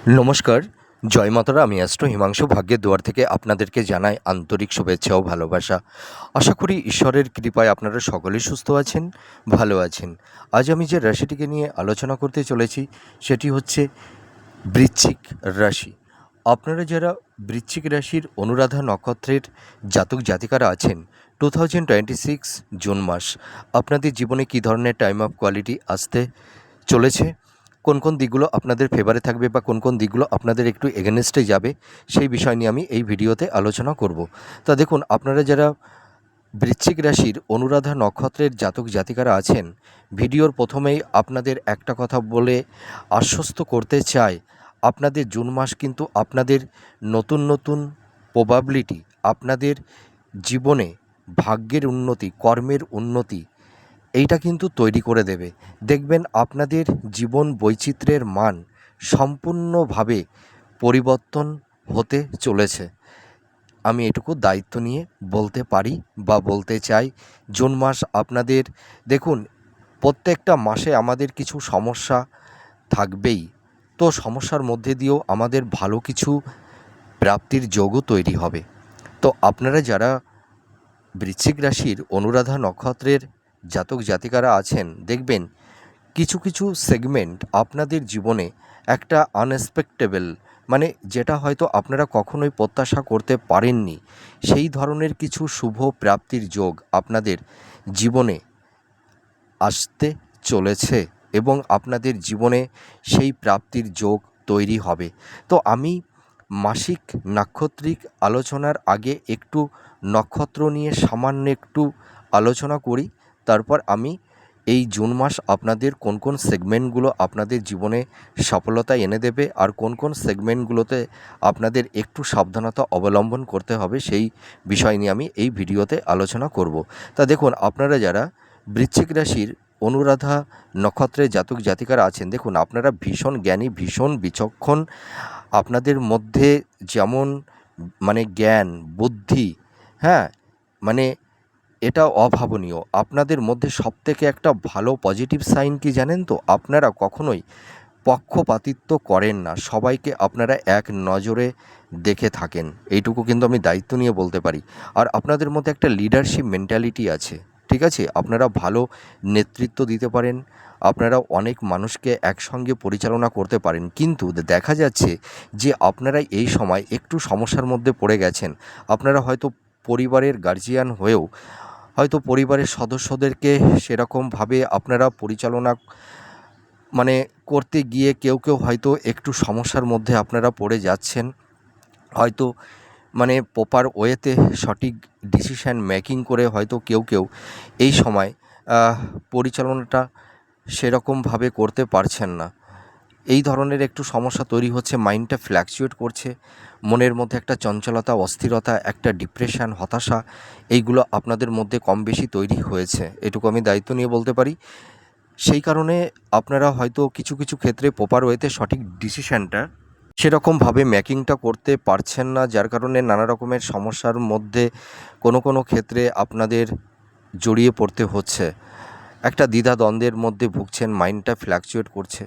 নমস্কার, জয় মাতারা। আমি অ্যাস্ট্রো হিমাংশু ভাগ্যের দুয়ার থেকে আপনাদেরকে জানাই আন্তরিক শুভেচ্ছা ও ভালোবাসা। আশা করি ঈশ্বরের কৃপায় আপনারা সকলেই সুস্থ আছেন, ভালো আছেন। আজ আমি যে রাশিটিকে নিয়ে আলোচনা করতে চলেছি সেটি হচ্ছে বৃশ্চিক রাশি। আপনারা যারা বৃশ্চিক রাশির অনুরাধা নক্ষত্রের জাতক জাতিকারা আছেন, 2026 জুন মাস আপনাদের জীবনে কী ধরনের টাইম অফ কোয়ালিটি আসতে চলেছে, কোন কোন দিকগুলো আপনাদের ফেভারে থাকবে বা কোন কোন দিকগুলো আপনাদের একটু এগেনস্টে যাবে, সেই বিষয় নিয়ে আমি এই ভিডিওতে আলোচনা করব। তা দেখুন, আপনারা যারা বৃশ্চিক রাশির অনুরাধা নক্ষত্রের জাতক জাতিকারা আছেন, ভিডিওর প্রথমেই আপনাদের একটা কথা বলে আশ্বস্ত করতে চাই, আপনাদের জুন মাস কিন্তু আপনাদের নতুন নতুন প্রবাবিলিটি, আপনাদের জীবনে ভাগ্যের উন্নতি, কর্মের উন্নতি, এইটা কিন্তু তৈরি করে দেবে। দেখবেন আপনাদের জীবন বৈচিত্র্যের মান সম্পূর্ণভাবে পরিবর্তন হতে চলেছে। আমি এটুকু দায়িত্ব নিয়ে বলতে পারি বা বলতে চাই। জুন মাস আপনাদের, দেখুন, প্রত্যেকটা মাসে আমাদের কিছু সমস্যা থাকবেই, তো সমস্যার মধ্যে দিয়েও আমাদের ভালো কিছু প্রাপ্তির যোগও তৈরি হবে। তো আপনারা যারা বৃশ্চিক রাশির অনুরাধা নক্ষত্রের জাতক জাতিকারা আছেন, দেখবেন কিছু কিছু সেগমেন্ট আপনাদের জীবনে একটা আনএক্সপেক্টেবল, মানে যেটা হয়তো আপনারা কখনোই প্রত্যাশা করতে পারেননি, সেই ধরনের কিছু শুভ প্রাপ্তির যোগ আপনাদের জীবনে আসতে চলেছে এবং আপনাদের জীবনে সেই প্রাপ্তির যোগ তৈরি হবে। তো আমি মাসিক নাক্ষত্রিক আলোচনার আগে একটু নক্ষত্র নিয়ে সামান্য একটু আলোচনা করি, তারপর আমি এই জুন মাস আপনাদের কোন কোন সেগমেন্টগুলো আপনাদের জীবনে সফলতা এনে দেবে আর কোন কোন সেগমেন্টগুলোতে আপনাদের একটু সাবধানতা অবলম্বন করতে হবে, সেই বিষয় নিয়ে আমি এই ভিডিওতে আলোচনা করব। তা দেখুন, আপনারা যারা বৃশ্চিক রাশির অনুরাধা নক্ষত্রের জাতক জাতিকারা আছেন, দেখুন আপনারা ভীষণ জ্ঞানী, ভীষণ বিচক্ষণ। আপনাদের মধ্যে যেমন মানে জ্ঞান, বুদ্ধি, হ্যাঁ, মানে এটা অভাবনীয়। আপনাদের মধ্যে সবথেকে একটা ভালো পজিটিভ সাইন কি জানেন তো? আপনারা কখনোই পক্ষপাতিত্ব করেন না, সবাইকে আপনারা এক নজরে দেখে থাকেন, এইটুকু কিন্তু আমি দায়িত্ব নিয়ে বলতে পারি। আর আপনাদের মধ্যে একটা লিডারশিপ মেন্টালিটি আছে, ঠিক আছে? আপনারা ভালো নেতৃত্ব দিতে পারেন, আপনারা অনেক মানুষকে একসঙ্গে পরিচালনা করতে পারেন। কিন্তু দেখা যাচ্ছে যে আপনারা এই সময় একটু সমস্যার মধ্যে পড়ে গেছেন। আপনারা হয়তো পরিবারের গার্জিয়ান হয়েও হয়তো পরিবারের সদস্যদেরকে সেরকমভাবে আপনারা পরিচালনা মানে করতে গিয়ে কেউ কেউ হয়তো একটু সমস্যার মধ্যে আপনারা পড়ে যাচ্ছেন। হয়তো মানে প্রপার ওয়েতে সঠিক ডিসিশান মেকিং করে হয়তো কেউ কেউ এই সময় পরিচালনাটা সেরকমভাবে করতে পারছেন না। এই ধরনের একটু সমস্যা তৈরি হচ্ছে, মাইন্ডটা ফ্ল্যাকচুয়েট করছে, মনের মধ্যে একটা চঞ্চলতা, অস্থিরতা, একটা ডিপ্রেশন, হতাশা, এইগুলো আপনাদের মধ্যে কম বেশি তৈরি হয়েছে, এটুকু আমি দায়িত্ব নিয়ে বলতে পারি। সেই কারণে আপনারা হয়তো কিছু কিছু ক্ষেত্রে প্রপার ওয়েতে সঠিক ডিসিশানটা সেরকমভাবে মেকিংটা করতে পারছেন না, যার কারণে নানা রকমের সমস্যার মধ্যে কোনো কোনো ক্ষেত্রে আপনাদের জড়িয়ে পড়তে হচ্ছে। একটা দ্বিধা দ্বন্দ্বের মধ্যে ভুগছেন, মাইন্ডটা ফ্ল্যাকচুয়েট করছে।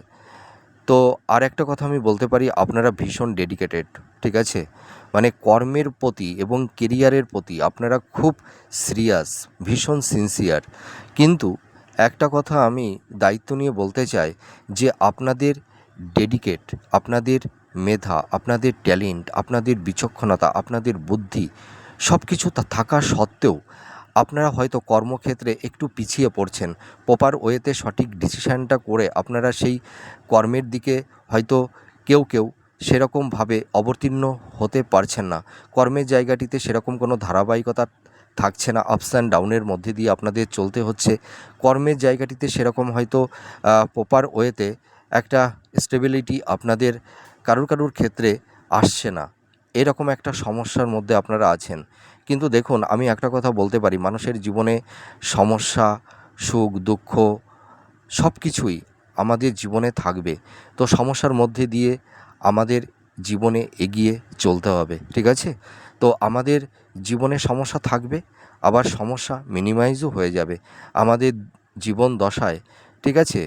তো আর একটা কথা আমি বলতে পারি, আপনারা ভীষণ ডেডিকেটেড, ঠিক আছে? মানে কর্মের প্রতি এবং কেরিয়ারের প্রতি আপনারা খুব সিরিয়াস, ভীষণ সিনসিয়ার। কিন্তু একটা কথা আমি দায়িত্ব নিয়ে বলতে চাই যে আপনাদের ডেডিকেট, আপনাদের মেধা, আপনাদের ট্যালেন্ট, আপনাদের বিচক্ষণতা, আপনাদের বুদ্ধি, সব কিছু থাকা সত্ত্বেও আপনারা হয়তো কর্মক্ষেত্রে একটু পিছিয়ে পড়ছেন। প্রপার ওয়েতে সঠিক ডিসিশানটা করে আপনারা সেই কর্মের দিকে হয়তো কেউ কেউ সেরকমভাবে অবতীর্ণ হতে পারছেন না। কর্মের জায়গাটিতে সেরকম কোনো ধারাবাহিকতা থাকছে না, আপস অ্যান্ড ডাউনের মধ্যে দিয়ে আপনাদের চলতে হচ্ছে। কর্মের জায়গাটিতে সেরকম হয়তো প্রপার ওয়েতে একটা স্টেবিলিটি আপনাদের কারুর ক্ষেত্রে আসছে না, এরকম একটা সমস্যার মধ্যে আপনারা আছেন। কিন্তু দেখুন, আমি একটা কথা বলতে পারি, মানুষের জীবনে সমস্যা, সুখ, দুঃখ সব কিছুই আমাদের জীবনে থাকবে। তো সমস্যার মধ্যে দিয়ে আমাদের জীবনে এগিয়ে চলতে হবে, ঠিক আছে? তো আমাদের জীবনে সমস্যা থাকবে, আবার সমস্যা মিনিমাইজও হয়ে যাবে আমাদের জীবন দশায়, ঠিক আছে?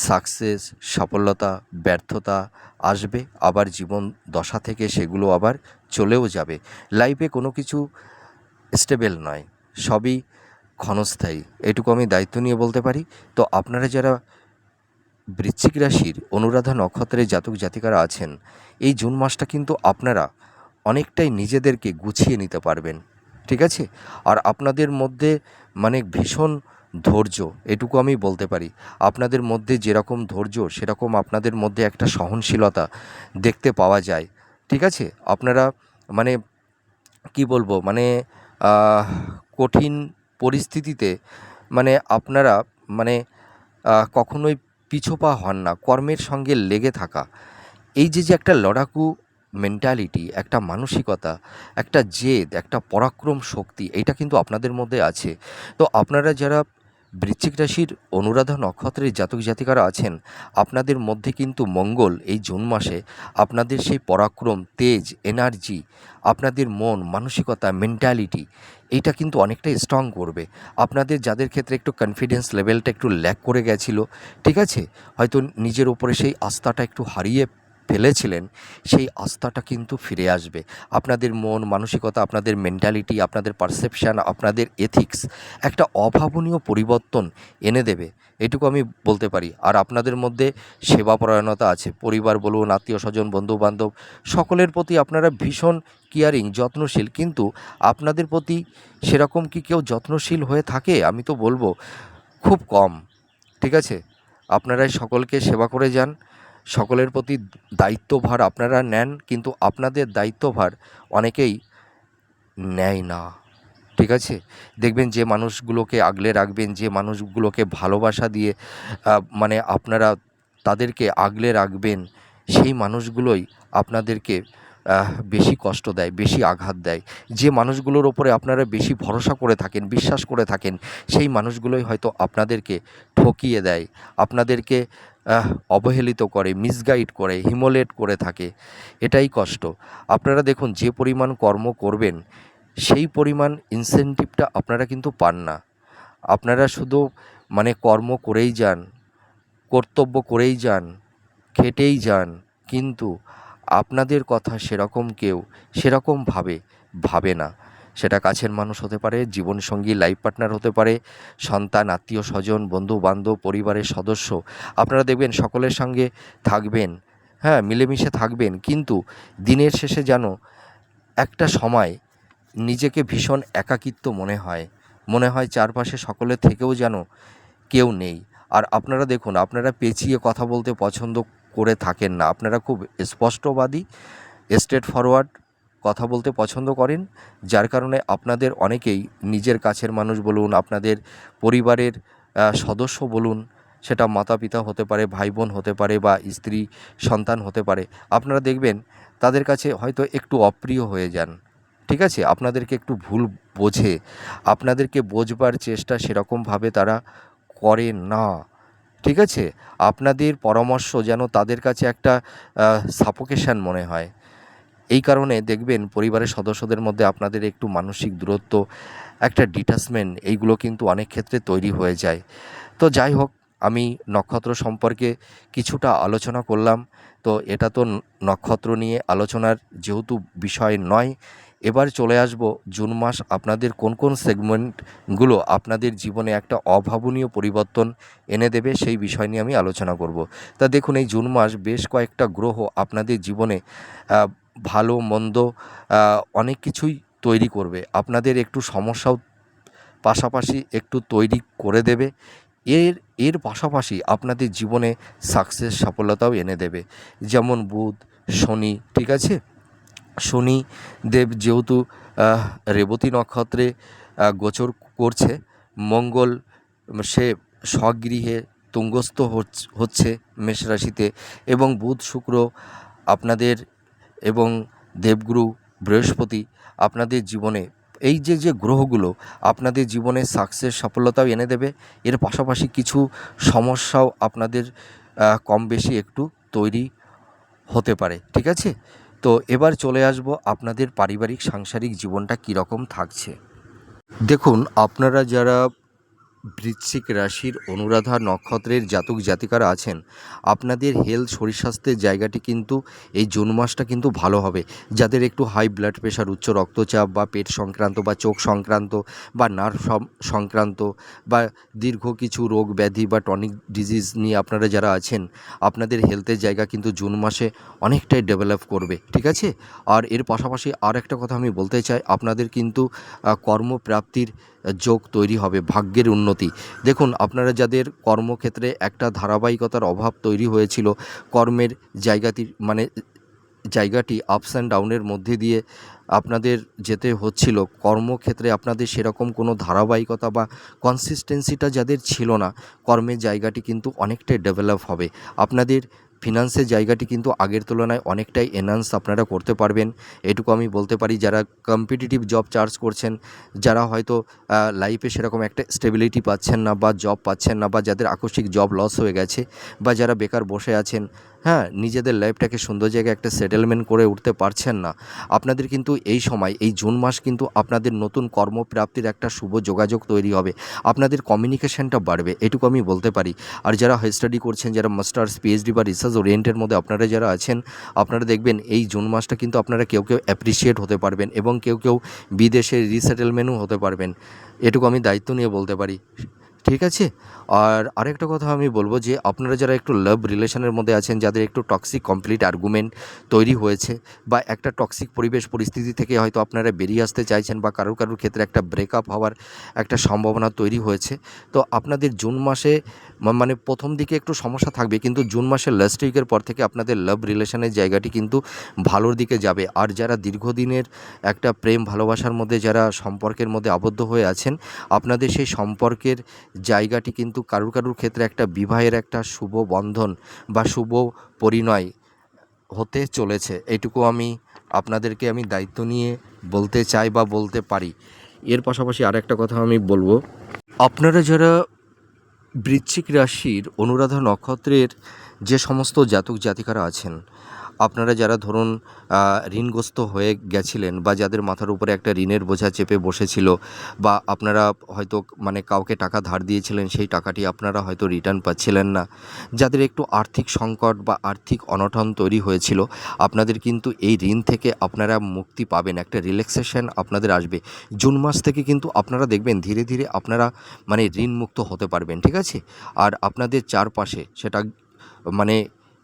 সাকসেস, সফলতা, ব্যর্থতা আসবে, আবার জীবন দশা থেকে সেগুলো আবার চলেও যাবে। লাইফে কোনো কিছু স্টেবল নয়, সবই ক্ষণস্থায়ী, এটুকু আমি দায়িত্ব নিয়ে বলতে পারি। তো আপনারা যারা বৃশ্চিক রাশির অনুরাধা নক্ষত্রের জাতক জাতিকারা আছেন, এই জুন মাসটা কিন্তু আপনারা অনেকটাই নিজেদেরকে গুছিয়ে নিতে পারবেন, ঠিক আছে? আর আপনাদের মধ্যে মানে ভীষণ ধৈর্য, এটুকু আমি বলতে পারি। আপনাদের মধ্যে যেরকম ধৈর্য, সেরকম আপনাদের মধ্যে একটা সহনশীলতা দেখতে পাওয়া যায়, ঠিক আছে? আপনারা মানে কি বলবো, মানে আহ, কঠিন পরিস্থিতিতে মানে আপনারা মানে কখনোই পিছপা হন না, কর্মের সঙ্গে লেগে থাকা, এই যে যে একটা লড়াকু মেন্টালিটি, একটা মানসিকতা, একটা জেদ, একটা পরাক্রম শক্তি, এইটা কিন্তু আপনাদের মধ্যে আছে। তো আপনারা যারা বৃশ্চিক রাশির অনুরাধা নক্ষত্রের জাতক জাতিকারা আছেন, আপনাদের মধ্যে কিন্তু মঙ্গল এই জুন মাসে আপনাদের সেই পরাক্রম, তেজ, এনার্জি, আপনাদের মন মানসিকতা, মেন্টালিটি, এইটা কিন্তু অনেকটাই স্ট্রং করবে। আপনাদের যাদের ক্ষেত্রে একটু কনফিডেন্স লেভেলটা একটু ল্যাক করে গেছিলো, ঠিক আছে, হয়তো নিজের ওপরে সেই আস্থাটা একটু হারিয়ে ফেলেছিলেন, সেই আস্থাটা কিন্তু ফিরে আসবে। আপনাদের মন মানসিকতা, আপনাদের মেন্টালিটি, আপনাদের পারসেপশান, আপনাদের এথিক্স একটা অভাবনীয় পরিবর্তন এনে দেবে, এটুকু আমি বলতে পারি। আর আপনাদের মধ্যে সেবাপরায়ণতা আছে, পরিবার বলুন, আত্মীয় স্বজন, বন্ধুবান্ধব, সকলের প্রতি আপনারা ভীষণ কেয়ারিং, যত্নশীল। কিন্তু আপনাদের প্রতি সেরকম কি কেউ যত্নশীল হয়ে থাকে? আমি তো বলবো খুব কম, ঠিক আছে? আপনারাই সকলকে সেবা করে যান, সকলের প্রতি দায়িত্বভার আপনারা নেন, কিন্তু আপনাদের দায়িত্বভার অনেকেই নেয় না, ঠিক আছে? দেখবেন যে মানুষগুলোকে আগলে রাখবেন, যে মানুষগুলোকে ভালোবাসা দিয়ে মানে আপনারা তাদেরকে আগলে রাখবেন, সেই মানুষগুলোই আপনাদেরকে বেশি কষ্ট দেয়, বেশি আঘাত দেয়। যে মানুষগুলোর ওপরে আপনারা বেশি ভরসা করে থাকেন, বিশ্বাস করে থাকেন, সেই মানুষগুলোই হয়তো আপনাদেরকে ঠকিয়ে দেয়, আপনাদেরকে অবহেলিত করে, মিসগাইড করে, হিমোলেট করে থাকে। এটাই কষ্ট। আপনারা দেখুন, যে পরিমাণ কর্ম করবেন সেই পরিমাণ ইনসেনটিভটা আপনারা কিন্তু পান না। আপনারা শুধু মানে কর্ম করেই যান, কর্তব্য করেই যান, খেটেই যান, কিন্তু আপনাদের কথা সেরকম কেউ সেরকমভাবে ভাবে না। সেটা কাছের মানুষ হতে পারে, জীবনসঙ্গী, লাইফ পার্টনার হতে পারে, সন্তান, আত্মীয় স্বজন, বন্ধু বান্ধব, পরিবারের সদস্য। আপনারা দেখবেন সকলের সঙ্গে থাকবেন, হ্যাঁ, মিলেমিশে থাকবেন, কিন্তু দিনের শেষে যেন একটা সময় নিজেকে ভীষণ একাকিত্ব মনে হয়, মনে হয় চারপাশে সকলের থেকেও যেন কেউ নেই। আর আপনারা দেখুন, আপনারা পেঁচিয়ে কথা বলতে পছন্দ করে থাকেন না, আপনারা খুব স্পষ্টবাদী, স্ট্রেট ফরওয়ার্ড কথা বলতে পছন্দ করেন, যার কারণে আপনাদের অনেকেই নিজের কাছের মানুষ বলুন, আপনাদের পরিবারের সদস্য বলুন, সেটা মাতা পিতা হতে পারে, ভাই বোন হতে পারে, বা স্ত্রী সন্তান হতে পারে, আপনারা দেখবেন তাদের কাছে হয়তো একটু অপ্রিয় হয়ে যান, ঠিক আছে? আপনাদেরকে একটু ভুল বোঝে, আপনাদেরকে বোঝবার চেষ্টা সেরকমভাবে তারা করে না, ঠিক আছে? আপনাদের পরামর্শ যেন তাদের কাছে একটা সাফোকেশন মনে হয়। এই কারণে দেখবেন পরিবারের সদস্যদের মধ্যে আপনাদের একটু মানসিক দূরত্ব, একটা ডিটাচমেন্ট, এইগুলো কিন্তু অনেক ক্ষেত্রে তৈরি হয়ে যায়। তো যাই হোক, আমি নক্ষত্র সম্পর্কে কিছুটা আলোচনা করলাম। তো এটা তো নক্ষত্র নিয়ে আলোচনার যেহেতু বিষয় নয়, এবার চলে আসব জুন মাস আপনাদের কোন কোন সেগমেন্টগুলো আপনাদের জীবনে একটা অভাবনীয় পরিবর্তন এনে দেবে, সেই বিষয় নিয়ে আমি আলোচনা করব। তা দেখুন, এই জুন মাস বেশ কয়েকটা গ্রহ আপনাদের জীবনে ভালো মন্দ অনেক কিছুই তৈরি করবে, আপনাদের একটু সমস্যাও পাশাপাশি একটু তৈরি করে দেবে। এর এর পাশাপাশি আপনাদের জীবনে সাকসেস, সফলতাও এনে দেবে। যেমন বুধ, শনি, ঠিক আছে? শনি দেব যেহেতু রেবতী নক্ষত্রে গোচর করছে, মঙ্গল সে স্বগৃহে তুঙ্গস্থ হচ্ছে মেষ রাশিতে, এবং বুধ শুক্র আপনাদের এবং দেবগুরু বৃহস্পতি আপনাদের জীবনে, এই যে যে গ্রহগুলো আপনাদের জীবনে সাকসেস, সফলতাও এনে দেবে, এর পাশাপাশি কিছু সমস্যাও আপনাদের কম বেশি একটু তৈরি হতে পারে, ঠিক আছে? তো এবার চলে আসব আপনাদের পারিবারিক সাংসারিক জীবনটা কীরকম থাকছে। দেখুন, আপনারা যারা বৃশ্চিক রাশির অনুরাধা নক্ষত্রের জাতক জাতিকারা আছেন, আপনাদের হেলথ শরীর স্বাস্থ্যের জায়গাটি কিন্তু এই জুন মাসটা কিন্তু ভালো হবে। যাদের একটু হাই ব্লাড প্রেশার, উচ্চ রক্তচাপ বা পেট সংক্রান্ত বা চোখ সংক্রান্ত বা নার্ভ সংক্রান্ত বা দীর্ঘ কিছু রোগ ব্যাধি বা টনিক ডিজিজ নিয়ে আপনারা যারা আছেন, আপনাদের হেলথের জায়গা কিন্তু জুন মাসে অনেকটাই ডেভেলপ করবে, ঠিক আছে। আর এর পাশাপাশি আর একটা কথা আমি বলতে চাই, আপনাদের কিন্তু কর্মপ্রাপ্তির যোগ তৈরি হবে, ভাগ্যের উন্নতি। দেখুন, আপনারা যাদের কর্মক্ষেত্রে একটা ধারাবাহিকতার অভাব তৈরি হয়েছিল, কর্মের জায়গাটি আপস অ্যান্ড ডাউনের মধ্যে দিয়ে আপনাদের যেতে হচ্ছিল, কর্মক্ষেত্রে আপনাদের সেরকম কোনো ধারাবাহিকতা বা কনসিস্টেন্সিটা যাদের ছিল না, কর্মের জায়গাটি কিন্তু অনেকটাই ডেভেলপ হবে। আপনাদের ফিনান্সের জায়গাটি কিন্তু আগের তুলনায় অনেকটাই এনহান্স আপনারা করতে পারবেন, এটুকু আমি বলতে পারি। যারা কম্পিটিটিভ জব চার্জ করছেন, যারা হয়তো লাইফে সেরকম একটা স্টেবিলিটি পাচ্ছেন না বা জব পাচ্ছেন না, বা যাদের আকস্মিক জব লস হয়ে গেছে, বা যারা বেকার বসে আছেন, হ্যাঁ, নিজেদের লাইফটাকে সুন্দর জায়গায় একটা সেটেলমেন্ট করে উঠতে পারছেন না, আপনাদের কিন্তু এই সময়, এই জুন মাস কিন্তু আপনাদের নতুন কর্মপ্রাপ্তির একটা শুভ যোগাযোগ তৈরি হবে। আপনাদের কমিউনিকেশনটা বাড়বে, এটুকু আমি বলতে পারি। আর যারা হাই স্টাডি করছেন, যারা মাস্টার্স, পিএইচডি বা রিসার্চ ওরিয়েন্টের মধ্যে আপনারা যারা আছেন, আপনারা দেখবেন এই জুন মাসটা কিন্তু আপনারা কেউ কেউ অ্যাপ্রিসিয়েট হতে পারবেন এবং কেউ কেউ বিদেশে রিসেটেলমেন্টও হতে পারবেন, এটুকু আমি দায়িত্ব নিয়ে বলতে পারি, ঠিক আছে। আর আরেকটা কথা আমি বলবো যে আপনারা যারা একটু লাভ রিলেশনের মধ্যে আছেন, যাদের একটু টক্সিক কমপ্লিট আর্গুমেন্ট তৈরি হয়েছে, বা একটা টক্সিক পরিবেশ পরিস্থিতি থেকে হয়তো আপনারা বেরিয়ে আসতে চাইছেন, বা কারোর ক্ষেত্রে একটা ব্রেকআপ হওয়ার একটা সম্ভাবনা তৈরি হয়েছে, তো আপনাদের জুন মাসে মানে প্রথম দিকে একটু সমস্যা থাকবে, কিন্তু জুন মাসের লাস্ট উইকের পর থেকে আপনাদের লাভ রিলেশনের জায়গাটি কিন্তু ভালোর দিকে যাবে। আর যারা দীর্ঘদিনের একটা প্রেম ভালোবাসার মধ্যে, যারা সম্পর্কের মধ্যে আবদ্ধ হয়ে আছেন, আপনাদের সেই সম্পর্কের জায়গাটি কিন্তু কারুর ক্ষেত্রে একটা বিবাহের একটা শুভ বন্ধন বা শুভ পরিণয় হতে চলেছে, এইটুকু আপনাদেরকে আমি দায়িত্ব নিয়ে বলতে চাই বা বলতে পারি। এর পাশাপাশি আর একটা কথা আমি বলবো, আপনারা যারা বৃশ্চিক রাশির অনুরাধা নক্ষত্রের যে সমস্ত জাতক জাতিকারা আছেন, আপনারা যারা ধরুন ঋণগ্রস্ত হয়ে গেছিলেন, বা যাদের মাথার উপরে একটা ঋণের বোঝা চেপে বসেছিল, বা আপনারা হয়তো কাউকে টাকা ধার দিয়েছিলেন, সেই টাকাটি আপনারা হয়তো রিটার্ন পাচ্ছিলেন না, যাদের একটু আর্থিক সংকট বা আর্থিক অনটন তৈরি হয়েছিল, আপনাদের কিন্তু এই ঋণ থেকে আপনারা মুক্তি পাবেন, একটা রিল্যাক্সেশন আপনাদের আসবে। জুন মাস থেকে কিন্তু আপনারা দেখবেন ধীরে ধীরে আপনারা ঋণ মুক্ত হতে পারবেন, ঠিক আছে। আর আপনাদের চারপাশে সেটা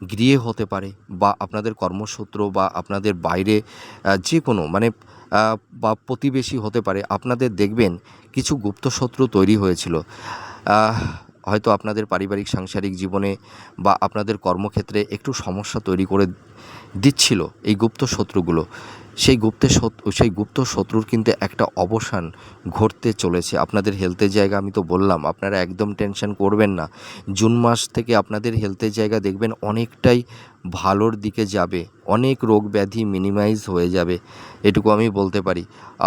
গৃহে হতে পারে, বা আপনাদের কর্মসূত্র, বা আপনাদের বাইরে যে কোনো বা প্রতিবেশী হতে পারে, আপনাদের দেখবেন কিছু গুপ্ত শত্রু তৈরি হয়েছিল, হয়তো আপনাদের পারিবারিক সাংসারিক জীবনে বা আপনাদের কর্মক্ষেত্রে একটু সমস্যা তৈরি করে দিচ্ছিল এই গুপ্ত শত্রুগুলো। সেই গুপ্ত শত্রুর কিন্তু একটা অবসান ঘটতে চলেছে। আপনাদের হেলথের জায়গা আমি তো বললাম, আপনারা একদম টেনশন করবেন না। জুন মাস থেকে আপনাদের হেলথের জায়গা দেখবেন অনেকটাই ভালোর দিকে যাবে, অনেক রোগ ব্যাধি মিনিমাইজ হয়ে যাবে, এটুকু আমি বলতে পারি।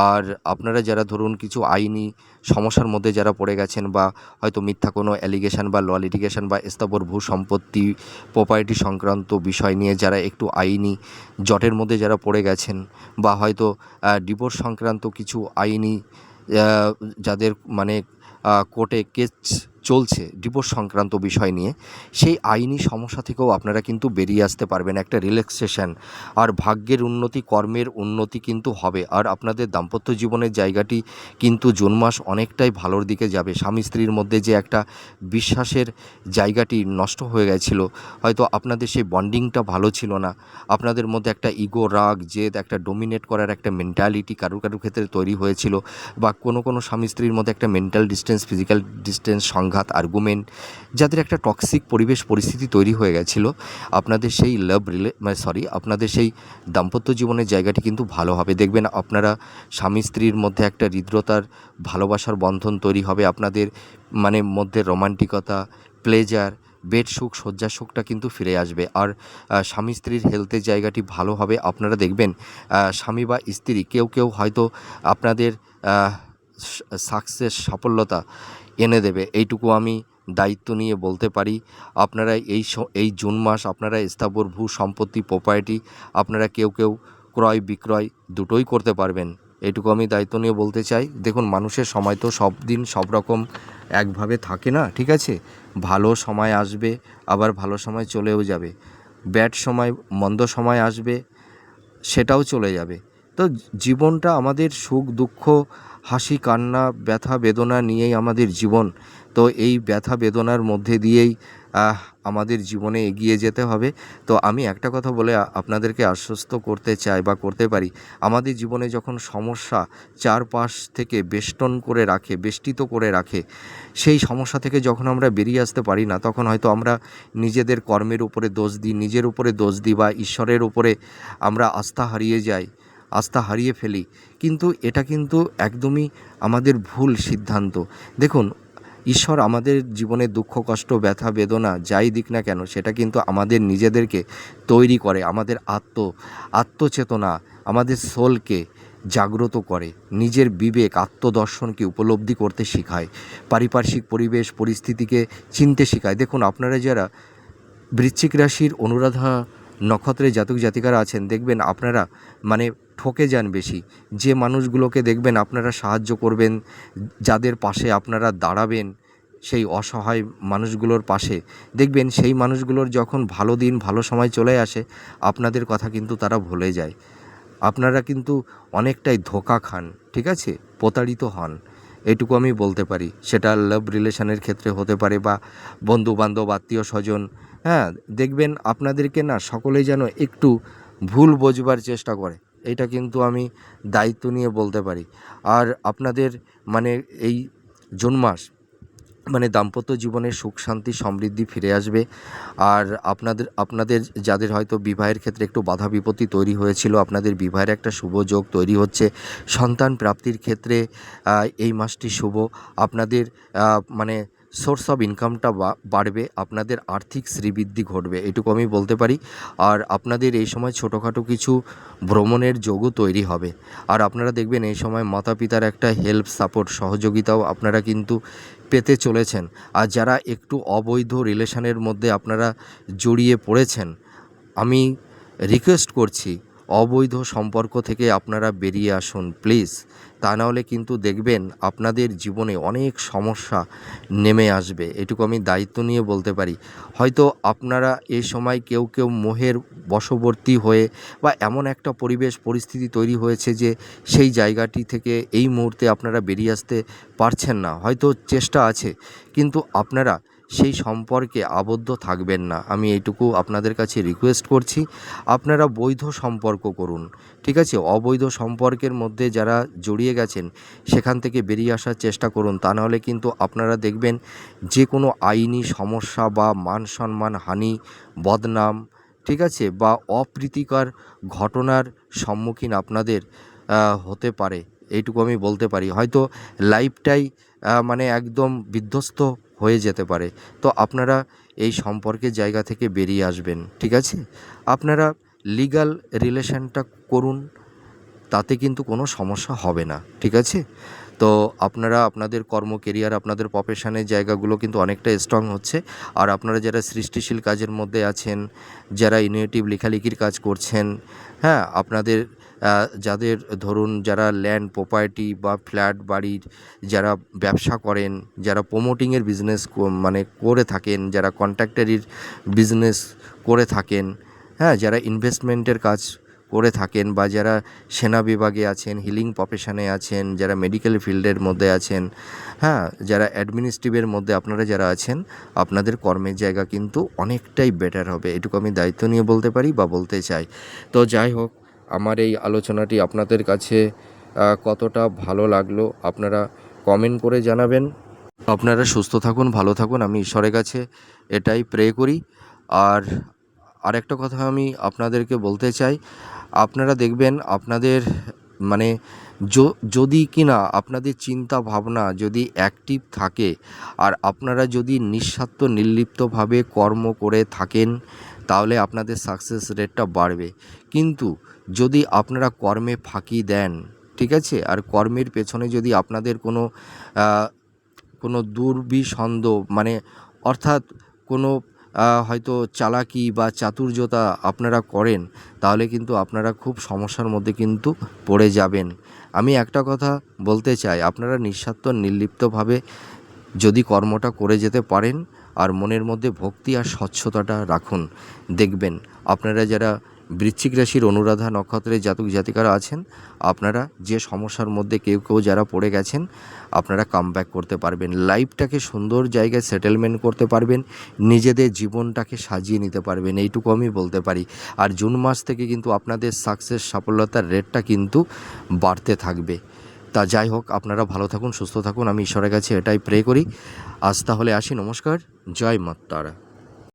আর আপনারা যারা ধরুন কিছু আইনি সমস্যার মধ্যে যারা পড়ে গেছেন, বা হয়তো মিথ্যা কোনো অ্যালিগেশন বা ল লিটিগেশন বা স্থাবর ভূ সম্পত্তি প্রপার্টি সংক্রান্ত বিষয় নিয়ে যারা একটু আইনি জটের মধ্যে যারা পড়ে গেছেন, বা হয়তো ডিভোর্স সংক্রান্ত কিছু আইনি যাদের কোর্টে কেস চলছে ডিভোর্স সংক্রান্ত বিষয় নিয়ে, সেই আইনি সমস্যা থেকেও আপনারা কিন্তু বেরিয়ে আসতে পারবেন, একটা রিল্যাক্সেশন। আর ভাগ্যের উন্নতি, কর্মের উন্নতি কিন্তু হবে। আর আপনাদের দাম্পত্য জীবনের জায়গাটি কিন্তু জুন মাস অনেকটাই ভালোর দিকে যাবে। স্বামী স্ত্রীর মধ্যে যে একটা বিশ্বাসের জায়গাটি নষ্ট হয়ে গেছিলো, হয়তো আপনাদের সেই বন্ডিংটা ভালো ছিল না, আপনাদের মধ্যে একটা ইগো, রাগ, জেদ, একটা ডোমিনেট করার একটা মেন্টালিটি কারুর ক্ষেত্রে তৈরি হয়েছিল, বা কোনো স্বামী স্ত্রীর মধ্যে একটা মেন্টাল ডিস্টেন্স, ফিজিক্যাল ডিস্টেন্স, সংঘাত, আর্গুমেন্ট, যাদের একটা টক্সিক পরিবেশ পরিস্থিতি তৈরি হয়ে গেছিলো, আপনাদের সেই আপনাদের সেই দাম্পত্য জীবনের জায়গাটি কিন্তু ভালো হবে। দেখবেন আপনারা স্বামী স্ত্রীর মধ্যে একটা হৃদ্রতার ভালোবাসার বন্ধন তৈরি হবে, আপনাদের মধ্যে রোমান্টিকতা, প্লেজার, বেড সুখ, শয্যা সুখটা কিন্তু ফিরে আসবে। আর স্বামী স্ত্রীর হেলথের জায়গাটি ভালো হবে। আপনারা দেখবেন স্বামী বা স্ত্রী কেউ হয়তো আপনাদের সাফল্যতা এনে দেবে, এইটুকু আমি দায়িত্ব নিয়ে বলতে পারি। আপনারা এই জুন মাস আপনারা স্থাবর ভূ সম্পত্তি প্রপার্টি আপনারা কেউ ক্রয় বিক্রয় দুটোই করতে পারবেন, এটুকু আমি দায়িত্ব নিয়ে বলতে চাই। দেখুন, মানুষের সময় তো সব দিন সব রকম একভাবে থাকে না, ঠিক আছে? ভালো সময় আসবে, আবার ভালো সময় চলেও যাবে। ব্যাড সময়, মন্দ সময় আসবে, সেটাও চলে যাবে। তো জীবনটা আমাদের সুখ দুঃখ, হাসি কান্না, ব্যথা বেদনা নিয়েই আমাদের জীবন। তো এই ব্যথা বেদনার মধ্যে দিয়েই আমাদের জীবনে এগিয়ে যেতে হবে। তো আমি একটা কথা বলে আপনাদেরকে আশ্বস্ত করতে চাই বা করতে পারি, আমাদের জীবনে যখন সমস্যা চারপাশ থেকে বেষ্টন করে রাখে, বেষ্টিত করে রাখে, সেই সমস্যা থেকে যখন আমরা বেরিয়ে আসতে পারি না, তখন হয়তো আমরা নিজেদের কর্মের উপরে দোষ দিই, নিজের উপরে দোষ দিই, বা ঈশ্বরের উপরে আমরা আস্থা হারিয়ে যাই, আস্থা হারিয়ে ফেলি। কিন্তু এটা কিন্তু একদমই আমাদের ভুল সিদ্ধান্ত। দেখুন, ঈশ্বর আমাদের জীবনে দুঃখ কষ্ট ব্যথা বেদনা যাই দিক না কেন, সেটা কিন্তু আমাদের নিজেদেরকে তৈরি করে, আমাদের আত্মচেতনা, আমাদের সোলকে জাগ্রত করে, নিজের বিবেক আত্মদর্শনকে উপলব্ধি করতে শেখায়, পারিপার্শ্বিক পরিবেশ পরিস্থিতিকে চিনতে শেখায়। দেখুন, আপনারা যারা বৃশ্চিক রাশির অনুরাধা নক্ষত্রের জাতক জাতিকারা আছেন, দেখবেন আপনারা মানে ঠকে যান বেশি। যে মানুষগুলোকে দেখবেন আপনারা সাহায্য করবেন, যাদের পাশে আপনারা দাঁড়াবেন, সেই অসহায় মানুষগুলোর পাশে, দেখবেন সেই মানুষগুলোর যখন ভালো দিন ভালো সময় চলে আসে, আপনাদের কথা কিন্তু তারা ভুলে যায়। আপনারা কিন্তু অনেকটাই ধোঁকা খান, ঠিক আছে? প্রতারিত হন, এটুকু আমি বলতে পারি। সেটা লাভ রিলেশনের ক্ষেত্রে হতে পারে, বা বন্ধুবান্ধব আত্মীয় স্বজন। হ্যাঁ, দেখবেন আপনাদেরকে না সকলেই যেন একটু ভুল বোঝবার চেষ্টা করে, এটা কিন্তু আমি দায়িত্ব নিয়ে বলতে পারি। আর আপনাদের মানে এই জুন মাস মানে দাম্পত্য জীবনে সুখ শান্তি সমৃদ্ধি ফিরে আসবে। আর আপনাদের যাদের হয়তো বিবাহের ক্ষেত্রে একটু বাধা বিপত্তি তৈরি হয়েছিল, আপনাদের বিবাহের একটা শুভ যোগ তৈরি হচ্ছে। সন্তান প্রাপ্তির ক্ষেত্রে এই মাসটি শুভ। আপনাদের মানে সোর্স অফ ইনকামটা বাড়বে, আপনাদের আর্থিক শ্রীবৃদ্ধি ঘটবে, এটুকু আমি বলতে পারি। আর আপনাদের এই সময় ছোটোখাটো কিছু ভ্রমণের যোগও তৈরি হবে। আর আপনারা দেখবেন এই সময় মাতা পিতার একটা হেল্প সাপোর্ট সহযোগিতাও আপনারা কিন্তু পেতে চলেছেন। আর যারা একটু অবৈধ রিলেশনের মধ্যে আপনারা জড়িয়ে পড়েছেন, আমি রিকোয়েস্ট করছি, অবৈধ সম্পর্ক থেকে আপনারা বেরিয়ে আসুন প্লিজ। তা নাহলে কিন্তু দেখবেন আপনাদের জীবনে অনেক সমস্যা নেমে আসবে, এটুকু আমি দায়িত্ব নিয়ে বলতে পারি। হয়তো আপনারা এই সময় কেউ কেউ মোহের বশবর্তী হয়ে, বা এমন একটা পরিবেশ পরিস্থিতি তৈরি হয়েছে যে সেই জায়গাটি থেকে এই মুহূর্তে আপনারা বেরিয়ে আসতে পারছেন না। হয়তো চেষ্টা আছে, কিন্তু আপনারা সেই সম্পর্কে আবদ্ধ থাকবেন না, আমি এইটুকু আপনাদের কাছে রিকোয়েস্ট করছি। আপনারা বৈধ সম্পর্ক করুন, ঠিক আছে? অবৈধ সম্পর্কের মধ্যে যারা জড়িয়ে গেছেন, সেখান থেকে বেরিয়ে আসার চেষ্টা করুন। তা নাহলে কিন্তু আপনারা দেখবেন যে কোনো আইনি সমস্যা বা মান সম্মান হানি, বদনাম, ঠিক আছে, বা অপ্রীতিকর ঘটনার সম্মুখীন আপনাদের হতে পারে, এইটুকু আমি বলতে পারি। হয়তো লাইফটাই মানে একদম বিধ্বস্ত হয়ে যেতে পারে। তো আপনারা এই সম্পর্কের জায়গা থেকে বেরিয়ে আসবেন, ঠিক আছে? আপনারা লিগ্যাল রিলেশনটা করুন, তাতে কিন্তু কোনো সমস্যা হবে না, ঠিক আছে? তো আপনারা আপনাদের কর্ম কেরিয়ার, আপনাদের প্রফেশনের জায়গাগুলো কিন্তু অনেকটা স্ট্রং হচ্ছে। আর আপনারা যারা সৃষ্টিশীল কাজের মধ্যে আছেন, যারা ইনোভেটিভ লেখালেখির কাজ করছেন, হ্যাঁ, আপনাদের যাদের ধরুন যারা ল্যান্ড প্রপার্টি বা ফ্ল্যাট বাড়ির যারা ব্যবসা করেন, যারা প্রমোটিংয়ের বিজনেস মানে করে থাকেন, যারা কন্ট্রাক্টারির বিজনেস করে থাকেন, হ্যাঁ, যারা ইনভেস্টমেন্টের কাজ করে থাকেন, বা যারা সেনা বিভাগে আছেন, হিলিং প্রফেশনে আছেন, যারা মেডিকেল ফিল্ডের মধ্যে আছেন, হ্যাঁ, যারা অ্যাডমিনিস্ট্রেটিভের মধ্যে আপনারা যারা আছেন, আপনাদের কর্মের জায়গা কিন্তু অনেকটাই বেটার হবে, এটুকু আমি দায়িত্ব নিয়ে বলতে পারি বা বলতে চাই। তো যাই হোক, আমার এই আলোচনাটি আপনাদের কাছে কতটা ভালো লাগলো আপনারা কমেন্ট করে জানাবেন। আপনারা সুস্থ থাকুন, ভালো থাকুন, আমি ঈশ্বরের কাছে এটাই প্রে করি। আর আরেকটা কথা আমি আপনাদেরকে বলতে চাই, আপনারা দেখবেন আপনাদের মানে যদি কিনা আপনাদের চিন্তা ভাবনা যদি অ্যাক্টিভ থাকে, আর আপনারা যদি নিঃস্বার্থ নির্লিপ্তভাবে কর্ম করে থাকেন, তাহলে আপনাদের সাকসেস রেটটা বাড়বে। কিন্তু যদি আপনারা কর্মে ফাঁকি দেন, ঠিক আছে, আর কর্মের পেছনে যদি আপনাদের কোনো দুর্বিসন্দ মানে অর্থাৎ কোনো হয়তো চালাকি বা চাতুর্যতা আপনারা করেন, তাহলে কিন্তু আপনারা খুব সমস্যার মধ্যে কিন্তু পড়ে যাবেন। আমি একটা কথা বলতে চাই, আপনারা নিঃস্বার্থ নির্লিপ্তভাবে যদি কর্মটা করে যেতে পারেন আর মনের মধ্যে ভক্তি আর স্বচ্ছতাটা রাখুন, দেখবেন আপনারা যারা বৃশ্চিক রাশির অনুরাধা নক্ষত্রের জাতক জাতিকারা আছেন, আপনারা যে সমস্যার মধ্যে কেউ যারা পড়ে গেছেন, আপনারা কামব্যাক করতে পারবেন, লাইফটাকে সুন্দর জায়গায় সেটেলমেন্ট করতে পারবেন, নিজেদের জীবনটাকে সাজিয়ে নিতে পারবেন, এইটুকু আমি বলতে পারি। আর জুন মাস থেকে কিন্তু আপনাদের সাকসেস সাফল্যতার রেটটা কিন্তু বাড়তে থাকবে। তা যাই হোক, আপনারা ভালো থাকুন, সুস্থ থাকুন, আমি ঈশ্বরের কাছে এটাই প্রে করি। আজ তাহলে আসি, নমস্কার, জয় মা তারা।